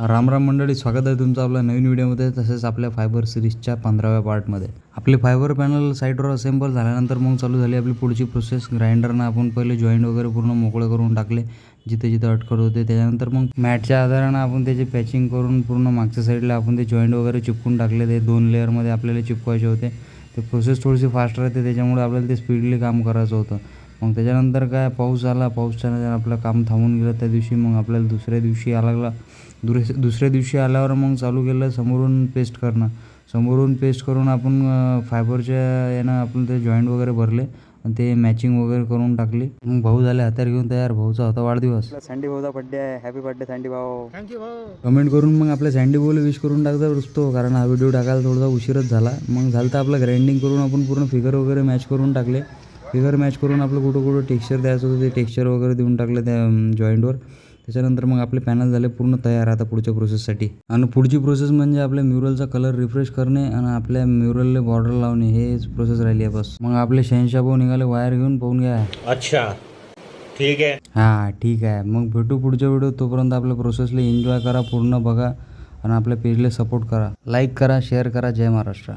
राम राम मंडळी, स्वागत आहे तुमचं आपल्या नवीन व्हिडिओमध्ये, तसेच आपल्या फायबर सिरीजच्या 15व्या पार्टमध्ये. आपले फायबर पॅनल साईडवर असेंबल झाल्यानंतर मग चालू झाली आपली पुढची प्रोसेस. ग्राइंडरनं आपण पहिले जॉईंट वगैरे पूर्ण मोकळे करून टाकले जिथे जिथे अटकत होते. त्याच्यानंतर मग मॅटच्या आधारानं आपण त्याची पॅचिंग करून पूर्ण मागच्या साईडला आपण ते जॉईंट वगैरे चिपकून टाकले. ते 2 लेअरमध्ये आपल्याला चिपकवायचे होते. ते प्रोसेस थोडीशी फास्ट राहते, त्याच्यामुळे आपल्याला ते स्पीडली काम करायचं होतं. मग त्याच्यानंतर काय पाऊस आला, पाऊसच्या आपलं काम थांबून गेलं त्या दिवशी. मग आपल्याला दुसऱ्या दिवशी आल्यावर मग चालू केलं समोरून पेस्ट करणं. समोरून पेस्ट करून आपण फायबरच्या यानं आपण ते जॉईंट वगैरे भरले आणि ते मॅचिंग वगैरे करून टाकली. मग भाऊ झाले हातार घेऊन तयार. भाऊचा होता वाढदिवस. सँडी भाऊचा बड्डे आहे. हॅपी बड्डे सँडी भाऊ. थँक्यू भाऊ. कमेंट करून मग आपल्या सँडी भाऊला विश करून टाकता रुसतो, कारण हा व्हिडिओ टाकायला थोडासा उशीरच झाला. मग झालं तर आपलं ग्राइंडिंग करून आपण पूर्ण फिगर वगैरे मॅच करून टाकले. फिगर मॅच करून आपलं कुठं कुठं टेक्स्चर द्यायचं होतं ते टेक्स्चर वगैरे देऊन टाकलं त्या जॉईंटवर. त्याच्यानंतर मग आपले पॅनल झाले पूर्ण तयार आता पुढच्या प्रोसेससाठी. आणि पुढची प्रोसेस म्हणजे आपल्या म्युरलचा कलर रिफ्रेश करणे आणि आपल्या म्युरलला बॉर्डर लावणे, हेच प्रोसेस राहिली आहे बस. मग आपले शहनशाह भाऊ निघाले वायर घेऊन. पाहून घ्या. अच्छा ठीक आहे. हां ठीक आहे. मग भेटू पुढच्या व्हिडिओ. तोपर्यंत आपल्या प्रोसेसला एन्जॉय करा, पूर्ण बघा आणि आपल्या पेजला सपोर्ट करा. लाईक करा, शेअर करा. जय महाराष्ट्र.